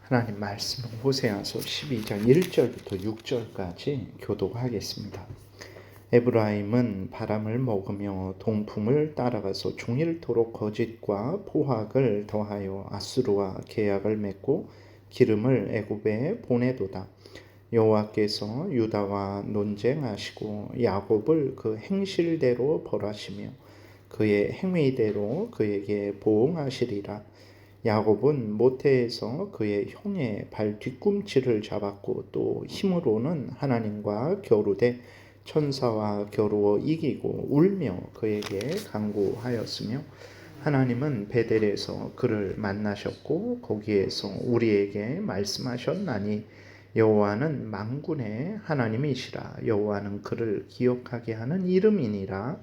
하나님 말씀은 호세아서 12장 1절부터 6절까지 교독하겠습니다. 에브라임은 바람을 먹으며 동풍을 따라가서 종일토록 거짓과 포악을 더하여 아수르와 계약을 맺고 기름을 애굽에 보내도다. 여호와께서 유다와 논쟁하시고 야곱을 그 행실대로 벌하시며 그의 행위대로 그에게 보응하시리라. 야곱은 모태에서 그의 형의 발 뒤꿈치를 잡았고 또 힘으로는 하나님과 겨루되 천사와 겨루어 이기고 울며 그에게 간구하였으며 하나님은 베델에서 그를 만나셨고 거기에서 우리에게 말씀하셨나니 여호와는 만군의 하나님이시라. 여호와는 그를 기억하게 하는 이름이니라.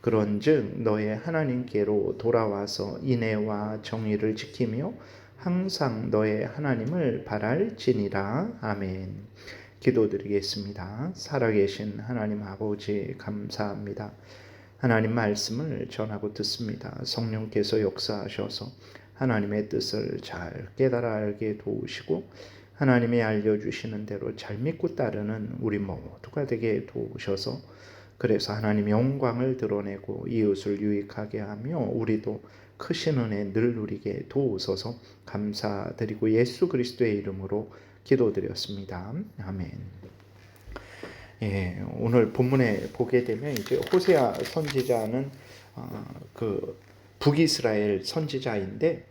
그런즉 너의 하나님께로 돌아와서 인애와 정의를 지키며 항상 너의 하나님을 바랄지니라. 아멘. 기도드리겠습니다. 살아계신 하나님 아버지 감사합니다. 하나님 말씀을 전하고 듣습니다. 성령께서 역사하셔서 하나님의 뜻을 잘 깨달아 알게 도우시고 하나님이 알려주시는 대로 잘 믿고 따르는 우리 모두가 되게 도우셔서 그래서 하나님 영광을 드러내고 이웃을 유익하게 하며 우리도 크신 은혜 늘 누리게 도우소서. 감사드리고 예수 그리스도의 이름으로 기도드렸습니다. 아멘. 오늘 본문에 보게 되면 이제 호세아 선지자는 그 북이스라엘 선지자인데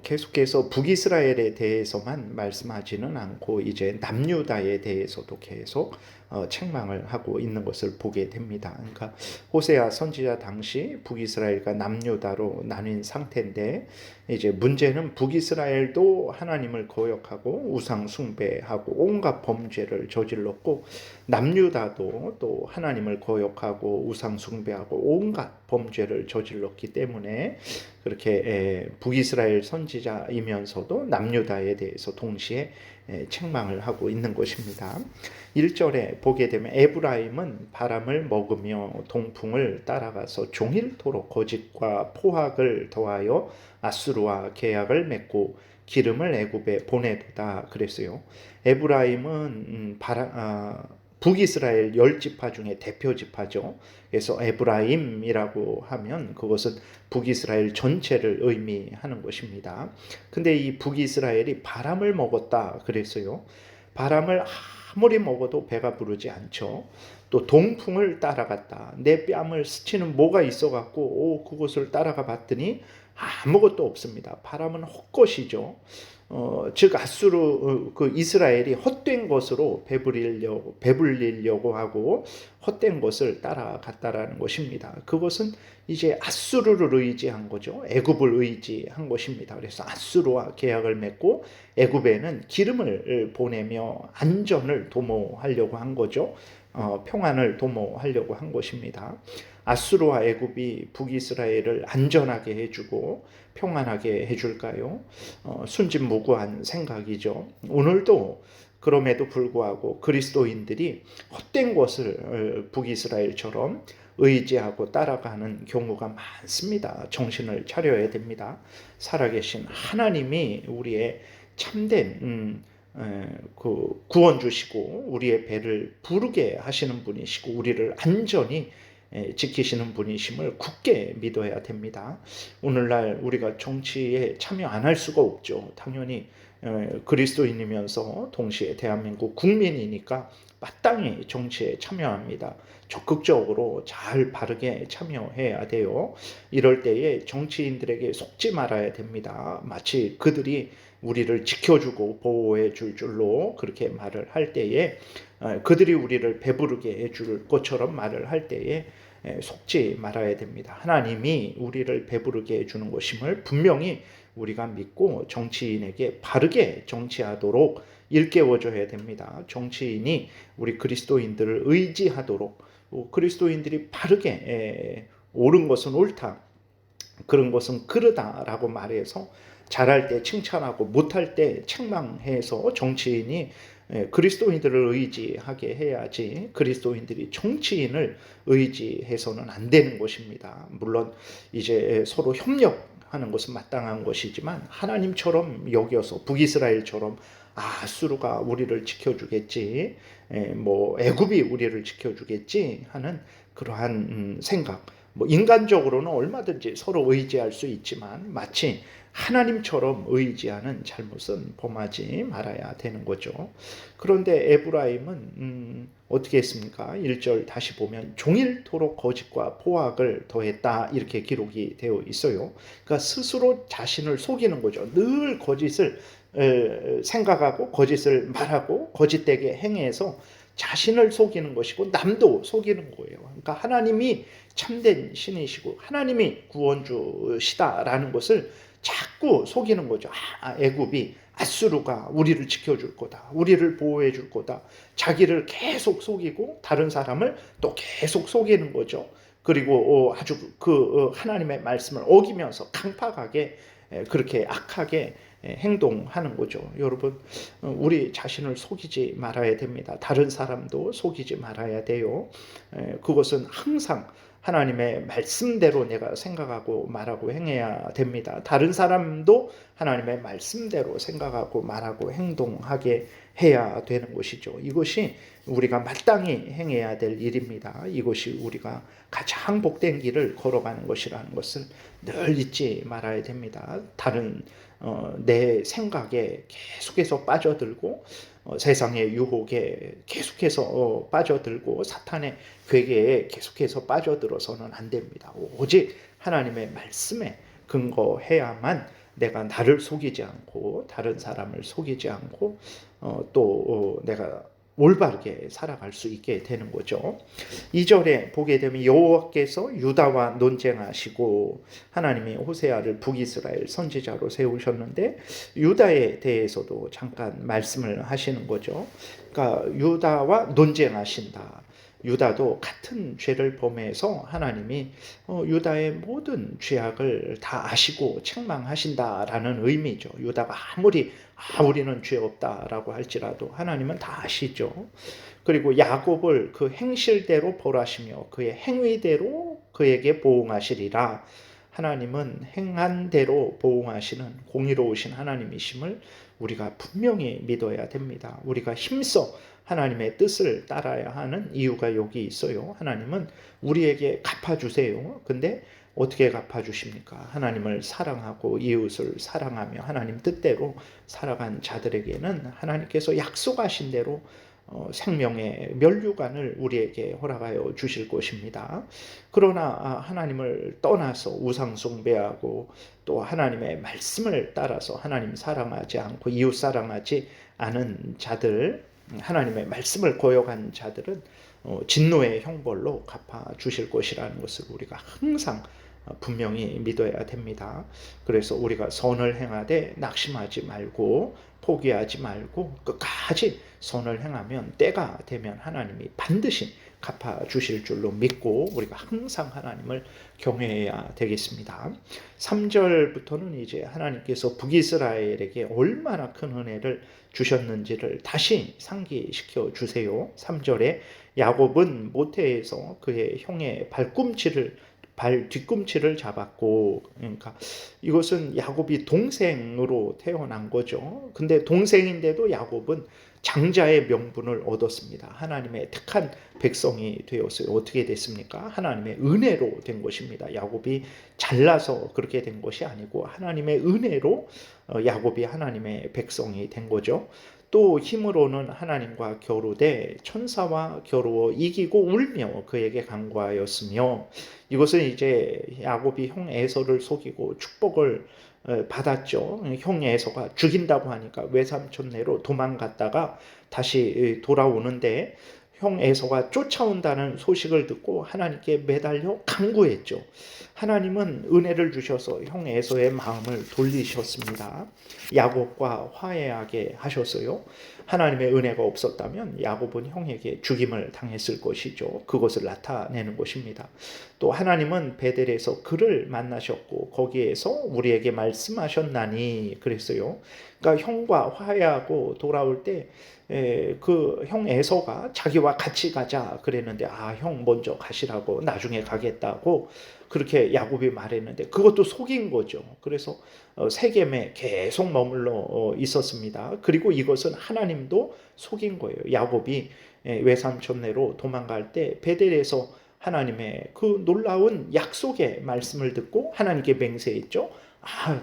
계속해서 북이스라엘에 대해서만 말씀하지는 않고 이제 남유다에 대해서도 계속 책망을 하고 있는 것을 보게 됩니다. 그러니까 호세아 선지자 당시 북이스라엘과 남유다로 나뉜 상태인데 이제 문제는 북이스라엘도 하나님을 거역하고 우상 숭배하고 온갖 범죄를 저질렀고 남유다도 또 하나님을 거역하고 우상 숭배하고 온갖 범죄를 저질렀기 때문에 그렇게 북이스라엘 선지자이면서도 남유다에 대해서 동시에 책망을 하고 있는 것입니다. 1절에 보게 되면 에브라임은 바람을 먹으며 동풍을 따라가서 종일토록 거짓과 포악을 더하여 아수르와 계약을 맺고 기름을 애굽에 보내도다 그랬어요. 에브라임은 북이스라엘 10지파 중에 대표 지파죠. 그래서 에브라임이라고 하면 그것은 북이스라엘 전체를 의미하는 것입니다. 근데 이 북이스라엘이 바람을 먹었다 그랬어요. 바람을 아무리 먹어도 배가 부르지 않죠. 또 동풍을 따라갔다. 내 뺨을 스치는 뭐가 있어갖고 그것을 따라가 봤더니 아무것도 없습니다. 바람은 헛것이죠. 즉 아수르 그 이스라엘이 헛된 것으로 배불리려고 하고 헛된 것을 따라갔다라는 것입니다. 그것은 이제 아수르를 의지한 거죠. 애굽을 의지한 것입니다. 그래서 아수르와 계약을 맺고 애굽에는 기름을 보내며 안전을 도모하려고 한 거죠. 평안을 도모하려고 한 것입니다. 아수르와 애굽이 북이스라엘을 안전하게 해주고 평안하게 해줄까요? 순진무구한 생각이죠. 오늘도 그럼에도 불구하고 그리스도인들이 헛된 것을 북이스라엘처럼 의지하고 따라가는 경우가 많습니다. 정신을 차려야 됩니다. 살아계신 하나님이 우리의 참된 그 구원 주시고 우리의 배를 부르게 하시는 분이시고 우리를 안전히 지키시는 분이심을 굳게 믿어야 됩니다. 오늘날 우리가 정치에 참여 안 할 수가 없죠. 당연히 그리스도인이면서 동시에 대한민국 국민이니까 마땅히 정치에 참여합니다. 적극적으로 잘 바르게 참여해야 돼요. 이럴 때에 정치인들에게 속지 말아야 됩니다. 마치 그들이 우리를 지켜주고 보호해 줄 줄로 그렇게 말을 할 때에 그들이 우리를 배부르게 해줄 것처럼 말을 할 때에 속지 말아야 됩니다. 하나님이 우리를 배부르게 해주는 것임을 분명히 우리가 믿고 정치인에게 바르게 정치하도록 일깨워줘야 됩니다. 정치인이 우리 그리스도인들을 의지하도록 그리스도인들이 바르게 옳은 것은 옳다, 그런 것은 그르다라고 말해서 잘할 때 칭찬하고 못할 때 책망해서 정치인이 그리스도인들을 의지하게 해야지 그리스도인들이 정치인을 의지해서는 안 되는 것입니다. 물론 이제 서로 협력하는 것은 마땅한 것이지만 하나님처럼 여겨서 북이스라엘처럼 아수르가 우리를 지켜주겠지, 뭐 애굽이 우리를 지켜주겠지 하는 그러한 생각, 뭐 인간적으로는 얼마든지 서로 의지할 수 있지만 마치 하나님처럼 의지하는 잘못은 범하지 말아야 되는 거죠. 그런데 에브라임은 어떻게 했습니까? 1절 다시 보면 종일토록 거짓과 포악을 더했다 이렇게 기록이 되어 있어요. 그러니까 스스로 자신을 속이는 거죠. 늘 거짓을 생각하고 거짓을 말하고 거짓되게 행해서 자신을 속이는 것이고 남도 속이는 거예요. 그러니까 하나님이 참된 신이시고 하나님이 구원주시다라는 것을 자꾸 속이는 거죠. 애굽이 아수르가 우리를 지켜줄 거다. 우리를 보호해 줄 거다. 자기를 계속 속이고 다른 사람을 또 계속 속이는 거죠. 그리고 아주 하나님의 말씀을 어기면서 강팍하게 그렇게 악하게 행동하는 거죠. 여러분, 우리 자신을 속이지 말아야 됩니다. 다른 사람도 속이지 말아야 돼요. 그것은 항상 하나님의 말씀대로 내가 생각하고 말하고 행해야 됩니다. 다른 사람도 하나님의 말씀대로 생각하고 말하고 행동하게 해야 되는 것이죠. 이것이 우리가 마땅히 행해야 될 일입니다. 이것이 우리가 가장 복된 길을 걸어가는 것이라는 것을 늘 잊지 말아야 됩니다. 다른 내 생각에 계속해서 빠져들고 세상의 유혹에 계속해서 빠져들고 사탄의 괴계에 계속해서 빠져들어서는 안 됩니다. 오직 하나님의 말씀에 근거해야만 내가 나를 속이지 않고 다른 사람을 속이지 않고 또 내가 올바르게 살아갈 수 있게 되는 거죠. 2절에 보게 되면 여호와께서 유다와 논쟁하시고 하나님이 호세아를 북이스라엘 선지자로 세우셨는데 유다에 대해서도 잠깐 말씀을 하시는 거죠. 그러니까 유다와 논쟁하신다. 유다도 같은 죄를 범해서 하나님이 유다의 모든 죄악을 다 아시고 책망하신다라는 의미죠. 유다가 아무리 우리는 죄 없다라고 할지라도 하나님은 다 아시죠. 그리고 야곱을 그 행실대로 벌하시며 그의 행위대로 그에게 보응하시리라. 하나님은 행한 대로 보응하시는 공의로우신 하나님이심을 우리가 분명히 믿어야 됩니다. 우리가 힘써 하나님의 뜻을 따라야 하는 이유가 여기 있어요. 하나님은 우리에게 갚아주세요. 근데 어떻게 갚아주십니까? 하나님을 사랑하고 이웃을 사랑하며 하나님 뜻대로 살아간 자들에게는 하나님께서 약속하신 대로 생명의 면류관을 우리에게 허락하여 주실 것입니다. 그러나 하나님을 떠나서 우상 숭배하고 또 하나님의 말씀을 따라서 하나님 사랑하지 않고 이웃 사랑하지 않은 자들, 하나님의 말씀을 거역한 자들은 진노의 형벌로 갚아 주실 것이라는 것을 우리가 항상 분명히 믿어야 됩니다. 그래서 우리가 선을 행하되 낙심하지 말고 포기하지 말고 끝까지 선을 행하면 때가 되면 하나님이 반드시 갚아 주실 줄로 믿고 우리가 항상 하나님을 경외해야 되겠습니다. 3절부터는 이제 하나님께서 북이스라엘에게 얼마나 큰 은혜를 주셨는지를 다시 상기시켜 주세요. 3절에 야곱은 모태에서 그의 형의 발 뒤꿈치를 잡았고, 그러니까 이것은 야곱이 동생으로 태어난 거죠. 근데 동생인데도 야곱은 장자의 명분을 얻었습니다. 하나님의 택한 백성이 되었어요. 어떻게 됐습니까? 하나님의 은혜로 된 것입니다. 야곱이 잘나서 그렇게 된 것이 아니고 하나님의 은혜로 야곱이 하나님의 백성이 된 거죠. 또 힘으로는 하나님과 겨루되 천사와 겨루어 이기고 울며 그에게 간구하였으며, 이것은 이제 야곱이 형 에서를 속이고 축복을 받았죠. 형 에서가 죽인다고 하니까 외삼촌네로 도망갔다가 다시 돌아오는데 형 에서가 쫓아온다는 소식을 듣고 하나님께 매달려 간구했죠. 하나님은 은혜를 주셔서 형 에서의 마음을 돌리셨습니다. 야곱과 화해하게 하셨어요. 하나님의 은혜가 없었다면 야곱은 형에게 죽임을 당했을 것이죠. 그것을 나타내는 것입니다. 또 하나님은 베델에서 그를 만나셨고 거기에서 우리에게 말씀하셨나니 그랬어요. 그러니까 형과 화해하고 돌아올 때 그 형 에서가 자기와 같이 가자 그랬는데 형 먼저 가시라고 나중에 가겠다고 그렇게 야곱이 말했는데 그것도 속인 거죠. 그래서 세겜에 계속 머물러 있었습니다. 그리고 이것은 하나님도 속인 거예요. 야곱이 외삼촌네로 도망갈 때 베델에서 하나님의 그 놀라운 약속의 말씀을 듣고 하나님께 맹세했죠.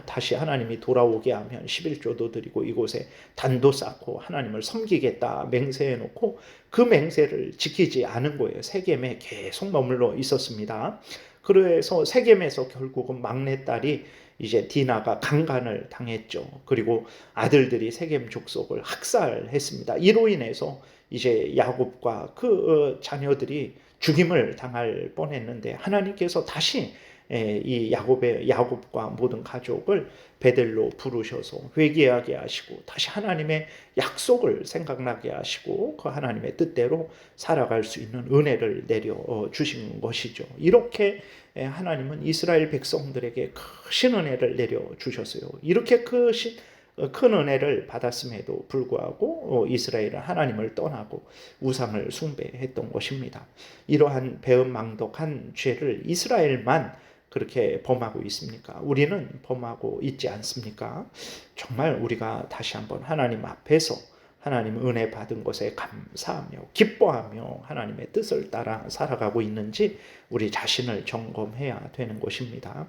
다시 하나님이 돌아오게 하면 11조도 드리고 이곳에 단도 쌓고 하나님을 섬기겠다 맹세해 놓고 그 맹세를 지키지 않은 거예요. 세겜에 계속 머물러 있었습니다. 그래서 세겜에서 결국은 막내딸이 이제 디나가 강간을 당했죠. 그리고 아들들이 세겜 족속을 학살했습니다. 이로 인해서 이제 야곱과 그 자녀들이 죽임을 당할 뻔했는데 하나님께서 다시 이 야곱과 모든 가족을 베델로 부르셔서 회개하게 하시고 다시 하나님의 약속을 생각나게 하시고 그 하나님의 뜻대로 살아갈 수 있는 은혜를 내려 주신 것이죠. 이렇게 하나님은 이스라엘 백성들에게 크신 은혜를 내려 주셨어요. 이렇게 큰 은혜를 받았음에도 불구하고 이스라엘은 하나님을 떠나고 우상을 숭배했던 것입니다. 이러한 배은망덕한 죄를 이스라엘만 그렇게 범하고 있습니까? 우리는 범하고 있지 않습니까? 정말 우리가 다시 한번 하나님 앞에서 하나님 은혜 받은 것에 감사하며 기뻐하며 하나님의 뜻을 따라 살아가고 있는지 우리 자신을 점검해야 되는 것입니다.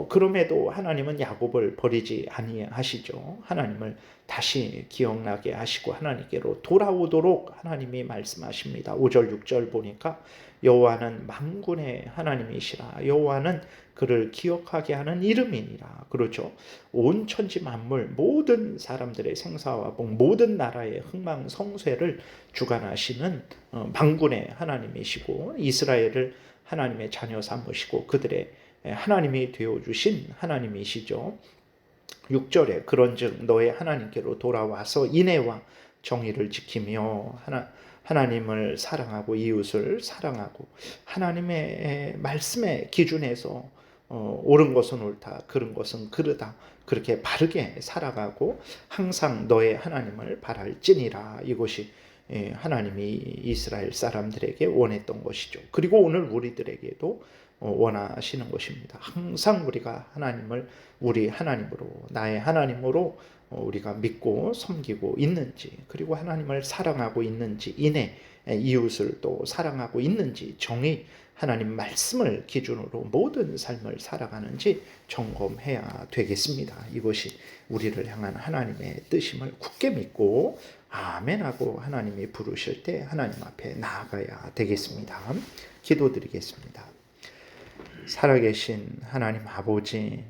그럼에도 하나님은 야곱을 버리지 아니하시죠. 하나님을 다시 기억나게 하시고 하나님께로 돌아오도록 하나님이 말씀하십니다. 5절 6절 보니까 여호와는 만군의 하나님이시라. 여호와는 그를 기억하게 하는 이름이니라. 그렇죠. 온 천지 만물 모든 사람들의 생사와 복 모든 나라의 흥망성쇠를 주관하시는 만군의 하나님이시고 이스라엘을 하나님의 자녀 삼으시고 그들의 하나님이 되어주신 하나님이시죠. 6절에 그런즉 너의 하나님께로 돌아와서 인애와 정의를 지키며 하나님을 사랑하고 이웃을 사랑하고 하나님의 말씀의 기준에서 옳은 것은 옳다, 그른 것은 그르다 그렇게 바르게 살아가고 항상 너의 하나님을 바랄지니라. 이것이 하나님이 이스라엘 사람들에게 원했던 것이죠. 그리고 오늘 우리들에게도 원하시는 것입니다. 항상 우리가 하나님을 우리 하나님으로 나의 하나님으로 우리가 믿고 섬기고 있는지 그리고 하나님을 사랑하고 있는지 인애 이웃을 또 사랑하고 있는지 정의 하나님 말씀을 기준으로 모든 삶을 살아가는지 점검해야 되겠습니다. 이것이 우리를 향한 하나님의 뜻임을 굳게 믿고 아멘하고 하나님이 부르실 때 하나님 앞에 나아가야 되겠습니다. 기도드리겠습니다. 살아계신 하나님 아버지,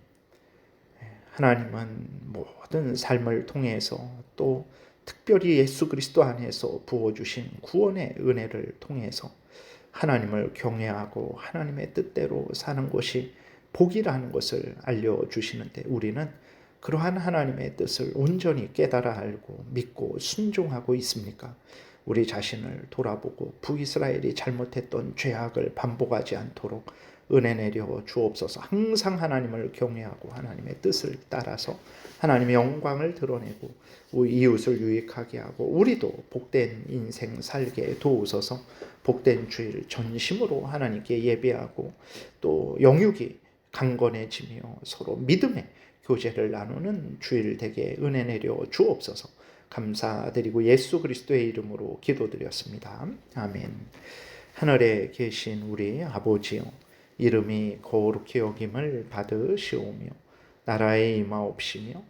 하나님은 모든 삶을 통해서 또 특별히 예수 그리스도 안에서 부어주신 구원의 은혜를 통해서 하나님을 경외하고 하나님의 뜻대로 사는 것이 복이라는 것을 알려주시는데 우리는 그러한 하나님의 뜻을 온전히 깨달아 알고 믿고 순종하고 있습니까? 우리 자신을 돌아보고 북이스라엘이 잘못했던 죄악을 반복하지 않도록 은혜 내려 주옵소서. 항상 하나님을 경외하고 하나님의 뜻을 따라서 하나님의 영광을 드러내고 우리 이웃을 유익하게 하고 우리도 복된 인생 살게 도우소서. 복된 주일 전심으로 하나님께 예배하고 또 영육이 강건해지며 서로 믿음의 교제를 나누는 주일 되게 은혜 내려 주옵소서. 감사드리고 예수 그리스도의 이름으로 기도드렸습니다. 아멘. 하늘에 계신 우리 아버지요, 이름이 거룩히 여김을 받으시오며 나라의 임하옵시며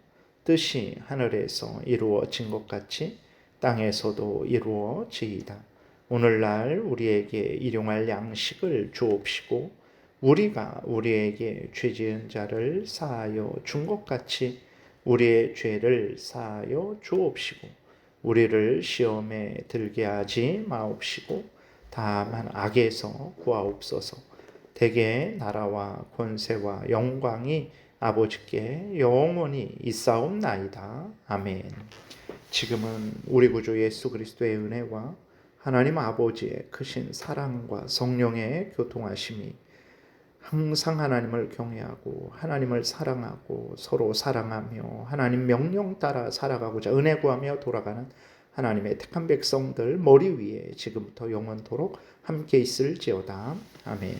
뜻이 하늘에서 이루어진 것 같이 땅에서도 이루어지이다. 오늘날 우리에게 일용할 양식을 주옵시고 우리가 우리에게 죄지은 자를 사하여 준 것 같이 우리의 죄를 사하여 주옵시고 우리를 시험에 들게 하지 마옵시고 다만 악에서 구하옵소서. 대개 나라와 권세와 영광이 아버지께 영원히 있사옵나이다. 아멘. 지금은 우리 구주 예수 그리스도의 은혜와 하나님 아버지의 크신 사랑과 성령의 교통하심이 항상 하나님을 경외하고 하나님을 사랑하고 서로 사랑하며 하나님 명령 따라 살아가고자 은혜 구하며 돌아가는 하나님의 택한 백성들 머리 위에 지금부터 영원토록 함께 있을지어다. 아멘.